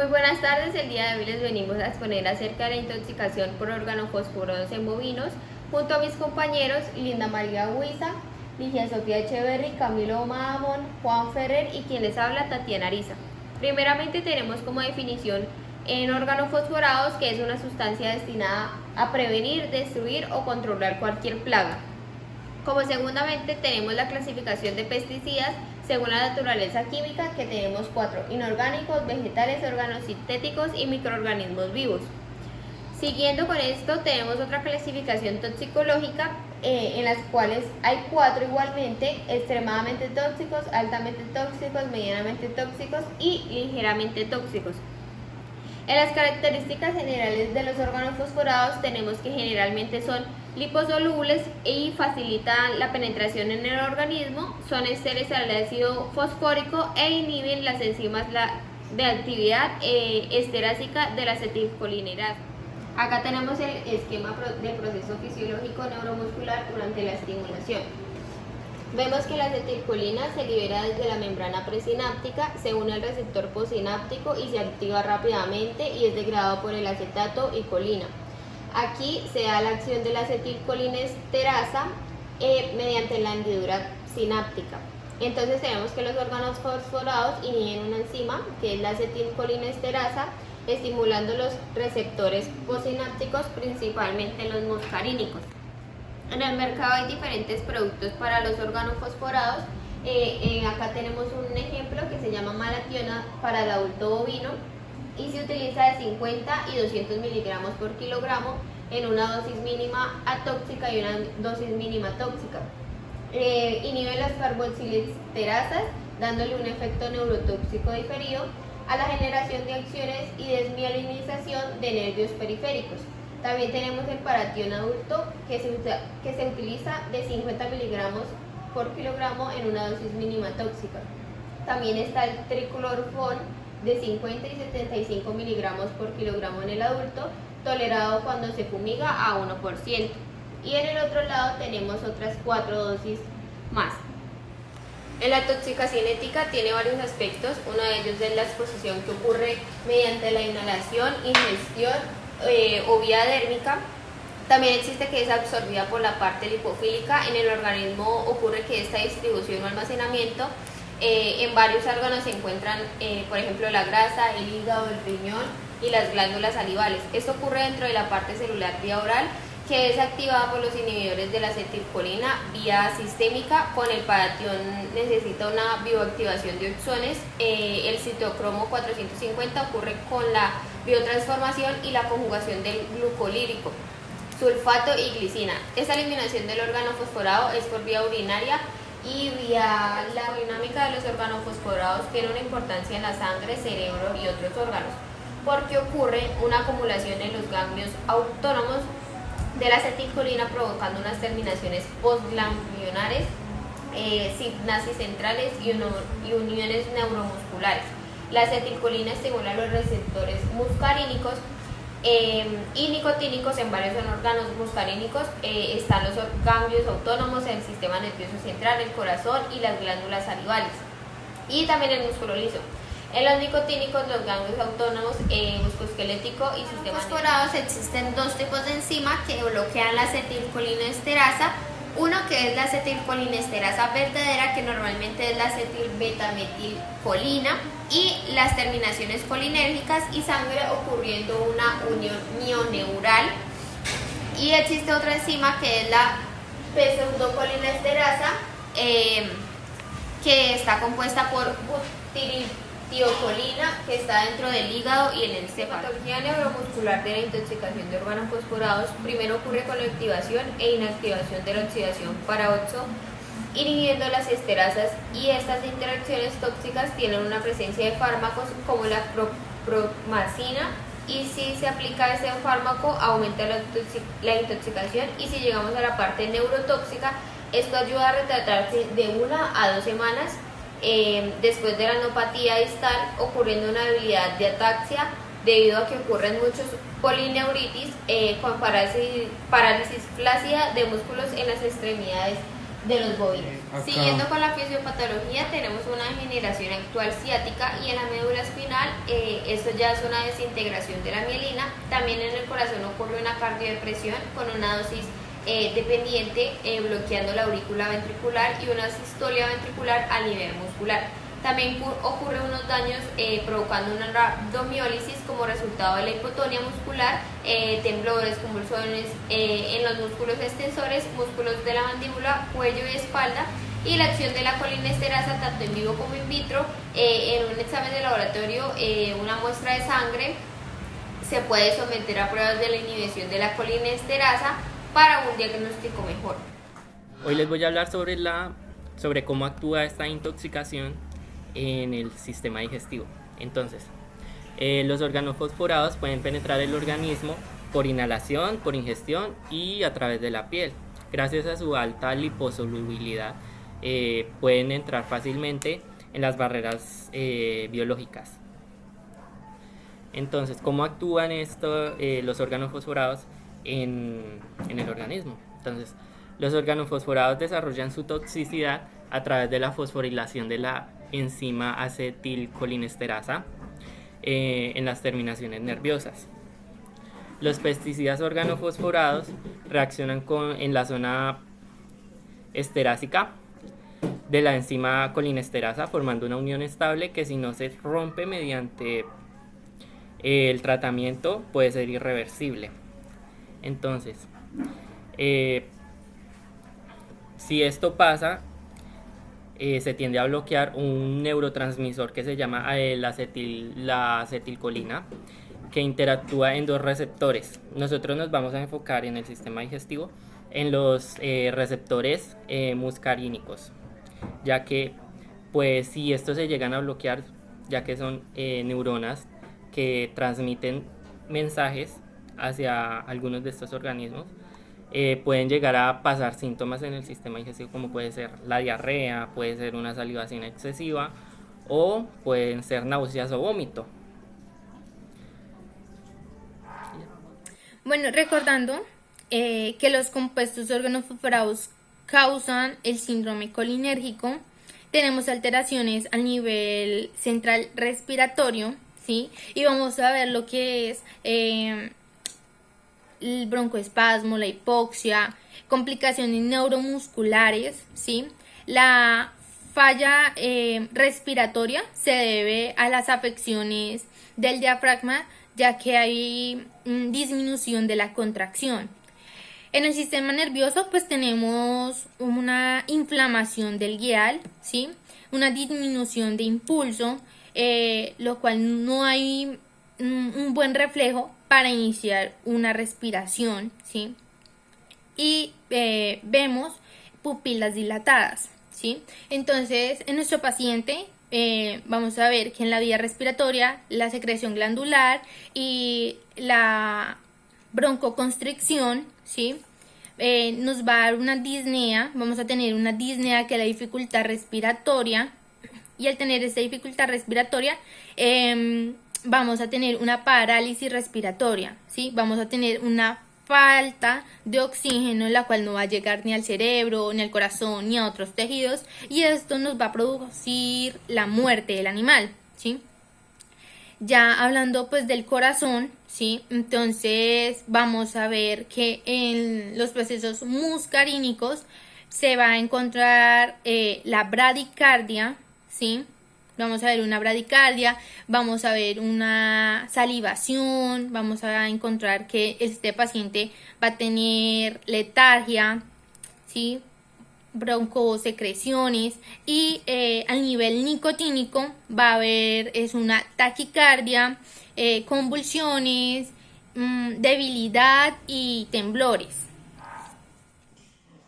Muy buenas tardes, el día de hoy les venimos a exponer acerca de la intoxicación por organofosforados en bovinos, junto a mis compañeros Linda María Huiza, Ligia Sofía Echeverry, Camilo Mahamón, Juan Ferrer y quien les habla, Tatiana Ariza. Primeramente tenemos como definición en organofosforados que es una sustancia destinada a prevenir, destruir o controlar cualquier plaga. Como segundamente tenemos la clasificación de pesticidas según la naturaleza química, que tenemos 4: inorgánicos, vegetales, organosintéticos y microorganismos vivos. Siguiendo con esto tenemos otra clasificación toxicológica en las cuales hay 4 igualmente: extremadamente tóxicos, altamente tóxicos, medianamente tóxicos y ligeramente tóxicos. En las características generales de los organofosforados tenemos que generalmente son liposolubles y facilitan la penetración en el organismo, son esteres al ácido fosfórico e inhiben las enzimas de actividad esterásica de la acetilcolinerasa. Acá tenemos el esquema del proceso fisiológico neuromuscular durante la estimulación. Vemos que la acetilcolina se libera desde la membrana presináptica, se une al receptor postsináptico y se activa rápidamente y es degradado por el acetato y colina. Aquí se da la acción de la acetilcolinesterasa mediante la hendidura sináptica. Entonces tenemos que los organofosforados inhiben una enzima que es la acetilcolinesterasa, estimulando los receptores postsinápticos, principalmente los muscarínicos. En el mercado hay diferentes productos para los organofosforados. Acá tenemos un ejemplo que se llama malationa para el adulto bovino y se utiliza de 50 y 200 miligramos por kilogramo en una dosis mínima atóxica y una dosis mínima tóxica. Inhibe las carboxiliesterasas, dándole un efecto neurotóxico diferido a la generación de acciones y desmielinización de nervios periféricos. También tenemos el paratión adulto que se utiliza de 50 miligramos por kilogramo en una dosis mínima tóxica. También está el triclorfón de 50 y 75 miligramos por kilogramo en el adulto, tolerado cuando se fumiga a 1%. Y en el otro lado tenemos otras 4 dosis más. En la toxicación ética tiene varios aspectos. Uno de ellos es la exposición que ocurre mediante la inhalación, ingestión o vía dérmica. También existe que es absorbida por la parte lipofílica. En el organismo ocurre que esta distribución o almacenamiento en varios órganos se encuentran, por ejemplo, la grasa, el hígado, el riñón y las glándulas salivales. Esto ocurre dentro de la parte celular vía oral, que es activada por los inhibidores de la acetilcolina vía sistémica. Con el paratión necesita una bioactivación de oxones. El citocromo 450 ocurre con la biotransformación y la conjugación del glucolírico, sulfato y glicina. Esta eliminación del organofosforado es por vía urinaria y vía la dinámica de los organofosforados tiene una importancia en la sangre, cerebro y otros órganos, porque ocurre una acumulación en los ganglios autónomos de la acetilcolina, provocando unas terminaciones postganglionares, sinapsis centrales y uniones neuromusculares. La acetilcolina estimula los receptores muscarínicos y nicotínicos en varios órganos muscarínicos. Están los ganglios autónomos, el sistema nervioso central, el corazón y las glándulas salivales, y también el músculo liso. En los nicotínicos, los ganglios autónomos, musculoesquelético y sistema fosforados, existen 2 tipos de enzima que bloquean la acetilcolinesterasa. Uno que es la acetilcolinesterasa verdadera, que normalmente es la acetilbetametilcolina, y las terminaciones colinérgicas y sangre ocurriendo una unión mioneural. Y existe otra enzima que es la pseudocolinesterasa, que está compuesta por butiryltiocolina, que está dentro del hígado y el encéfalo. La patología neuromuscular de la intoxicación de organofosforados primero ocurre con la activación e inactivación de la oxidación para oxo, inhibiendo las esterasas, y estas interacciones tóxicas tienen una presencia de fármacos como la promacina, y si se aplica ese fármaco aumenta la intoxicación. Y si llegamos a la parte neurotóxica, esto ayuda a retratarse de 1 a 2 semanas después de la neuropatía distal, ocurriendo una debilidad de ataxia debido a que ocurren muchos polineuritis con parálisis flácida de músculos en las extremidades de los bovinos. Acá. Siguiendo con la fisiopatología, tenemos una degeneración actual ciática y en la médula espinal esto ya es una desintegración de la mielina. También en el corazón ocurre una cardiodepresión con una dosis dependiente bloqueando la aurícula ventricular y una sistolia ventricular a nivel muscular. También ocurre unos daños provocando una rabdomiólisis como resultado de la hipotonía muscular, temblores, convulsiones en los músculos extensores, músculos de la mandíbula, cuello y espalda, y la acción de la colinesterasa tanto en vivo como in vitro. En un examen de laboratorio, una muestra de sangre se puede someter a pruebas de la inhibición de la colinesterasa para un diagnóstico mejor. Hoy les voy a hablar sobre cómo actúa esta intoxicación en el sistema digestivo. Entonces, los organofosforados pueden penetrar el organismo por inhalación, por ingestión y a través de la piel. Gracias a su alta liposolubilidad, pueden entrar fácilmente en las barreras biológicas. Entonces, ¿cómo actúan los organofosforados en el organismo? Entonces, los organofosforados desarrollan su toxicidad a través de la fosforilación de la enzima acetilcolinesterasa en las terminaciones nerviosas. Los pesticidas organofosforados reaccionan en la zona esterásica de la enzima colinesterasa formando una unión estable que, si no se rompe mediante el tratamiento, puede ser irreversible. Entonces, si esto pasa, se tiende a bloquear un neurotransmisor que se llama la acetilcolina, que interactúa en dos receptores. Nosotros nos vamos a enfocar en el sistema digestivo en los receptores muscarínicos, ya que pues si estos se llegan a bloquear, ya que son neuronas que transmiten mensajes hacia algunos de estos organismos, pueden llegar a pasar síntomas en el sistema digestivo, como puede ser la diarrea, puede ser una salivación excesiva o pueden ser náuseas o vómito. Bueno, recordando que los compuestos organofosforados causan el síndrome colinérgico, tenemos alteraciones a nivel central respiratorio, ¿sí? Y vamos a ver lo que es el broncoespasmo, la hipoxia, complicaciones neuromusculares, ¿sí? La falla respiratoria se debe a las afecciones del diafragma, ya que hay disminución de la contracción. En el sistema nervioso pues tenemos una inflamación del guial, ¿sí? Una disminución de impulso, lo cual no hay un buen reflejo para iniciar una respiración, ¿sí? Y vemos pupilas dilatadas, ¿sí? Entonces, en nuestro paciente vamos a ver que en la vía respiratoria la secreción glandular y la broncoconstricción, ¿sí? Nos va a dar una disnea, vamos a tener una disnea que es la dificultad respiratoria, y al tener esta dificultad respiratoria vamos a tener una parálisis respiratoria, ¿sí? Vamos a tener una falta de oxígeno, la cual no va a llegar ni al cerebro, ni al corazón, ni a otros tejidos, y esto nos va a producir la muerte del animal, ¿sí? Ya hablando pues del corazón, ¿sí? Entonces vamos a ver que en los procesos muscarínicos se va a encontrar la bradicardia, ¿sí? Vamos a ver una bradicardia, vamos a ver una salivación, vamos a encontrar que este paciente va a tener letargia, ¿sí? Broncosecreciones, y al nivel nicotínico va a haber una taquicardia, convulsiones, debilidad y temblores.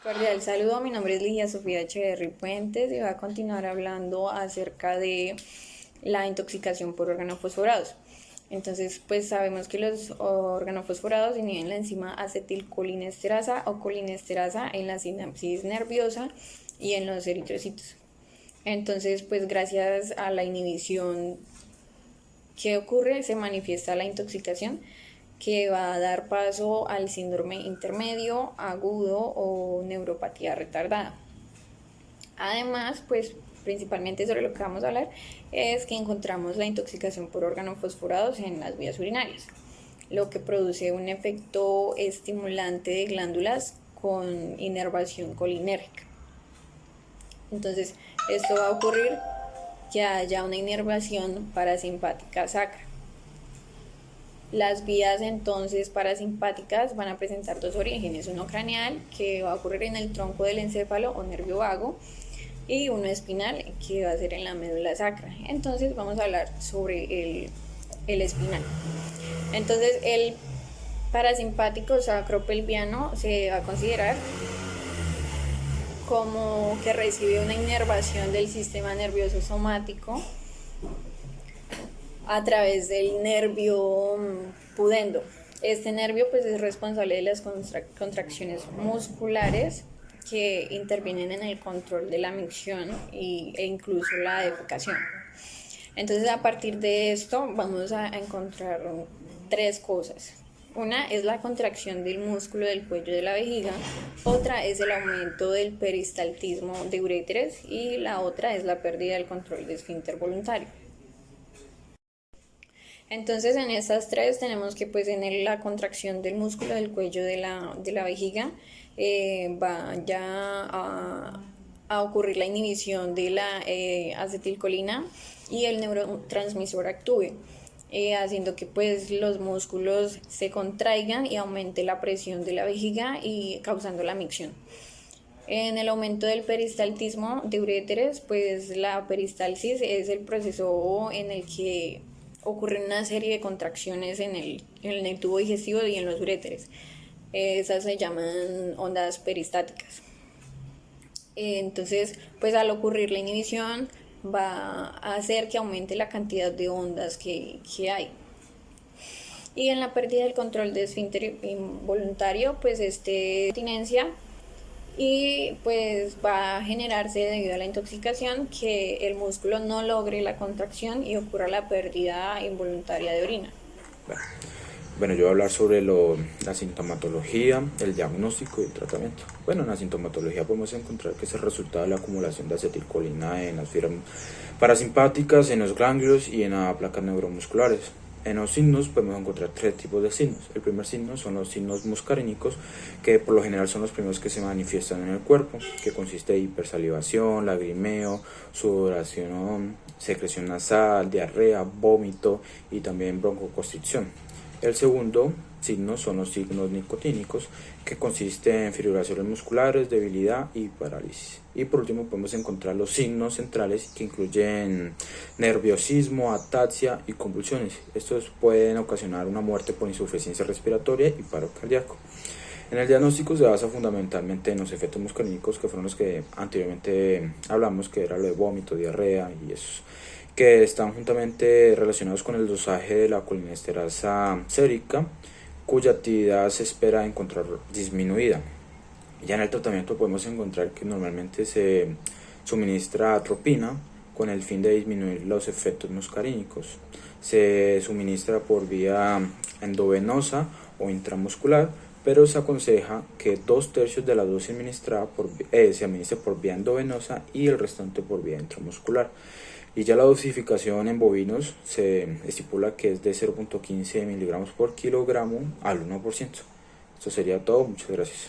Cordial saludo, mi nombre es Ligia Sofía Echeverry Puentes y voy a continuar hablando acerca de la intoxicación por organofosforados. Entonces, pues sabemos que los organofosforados inhiben la enzima acetilcolinesterasa o colinesterasa en la sinapsis nerviosa y en los eritrocitos. Entonces, pues gracias a la inhibición que ocurre, se manifiesta la intoxicación, que va a dar paso al síndrome intermedio, agudo o neuropatía retardada. Además, pues principalmente sobre lo que vamos a hablar es que encontramos la intoxicación por organofosforados en las vías urinarias, lo que produce un efecto estimulante de glándulas con inervación colinérgica. Entonces, esto va a ocurrir que haya una inervación parasimpática sacra. Las vías entonces parasimpáticas van a presentar dos orígenes, uno craneal que va a ocurrir en el tronco del encéfalo o nervio vago y uno espinal que va a ser en la médula sacra. Entonces vamos a hablar sobre el espinal. Entonces el parasimpático sacropelviano se va a considerar como que recibe una inervación del sistema nervioso somático a través del nervio pudendo. Este nervio pues es responsable de las contracciones musculares que intervienen en el control de la micción e incluso la defecación. Entonces a partir de esto vamos a encontrar tres cosas. Una es la contracción del músculo del cuello de la vejiga, otra es el aumento del peristaltismo de uréteres y la otra es la pérdida del control de esfínter voluntario. Entonces en estas tres tenemos que pues en la contracción del músculo del cuello de la vejiga va ya a ocurrir la inhibición de la acetilcolina y el neurotransmisor actúe, haciendo que pues los músculos se contraigan y aumente la presión de la vejiga y causando la micción. En el aumento del peristaltismo de uréteres, pues la peristalsis es el proceso en el que ocurre una serie de contracciones en el tubo digestivo y en los uréteres. Esas se llaman ondas peristáticas. Entonces, pues al ocurrir la inhibición va a hacer que aumente la cantidad de ondas que hay. Y en la pérdida del control de esfínter involuntario, pues continencia y pues va a generarse debido a la intoxicación que el músculo no logre la contracción y ocurra la pérdida involuntaria de orina. Bueno, yo voy a hablar sobre la sintomatología, el diagnóstico y el tratamiento. Bueno, en la sintomatología podemos encontrar que es el resultado de la acumulación de acetilcolina en las fibras parasimpáticas, en los ganglios y en las placas neuromusculares. En los signos podemos encontrar tres tipos de signos. El primer signo son los signos muscarínicos, que por lo general son los primeros que se manifiestan en el cuerpo, que consiste en hipersalivación, lagrimeo, sudoración, secreción nasal, diarrea, vómito y también broncoconstricción. El segundo signo son los signos nicotínicos, que consisten en fibrilaciones musculares, debilidad y parálisis. Y por último podemos encontrar los signos centrales, que incluyen nerviosismo, ataxia y convulsiones. Estos pueden ocasionar una muerte por insuficiencia respiratoria y paro cardíaco. En el diagnóstico se basa fundamentalmente en los efectos muscarínicos, que fueron los que anteriormente hablamos, que era lo de vómito, diarrea y esos, que están juntamente relacionados con el dosaje de la colinesterasa sérica, cuya actividad se espera encontrar disminuida. Ya en el tratamiento podemos encontrar que normalmente se suministra atropina con el fin de disminuir los efectos muscarínicos. Se suministra por vía endovenosa o intramuscular, pero se aconseja que 2/3 de la dosis administrada se administre por vía endovenosa y el restante por vía intramuscular. Y ya la dosificación en bovinos se estipula que es de 0.15 miligramos por kilogramo al 1%. Esto sería todo, muchas gracias.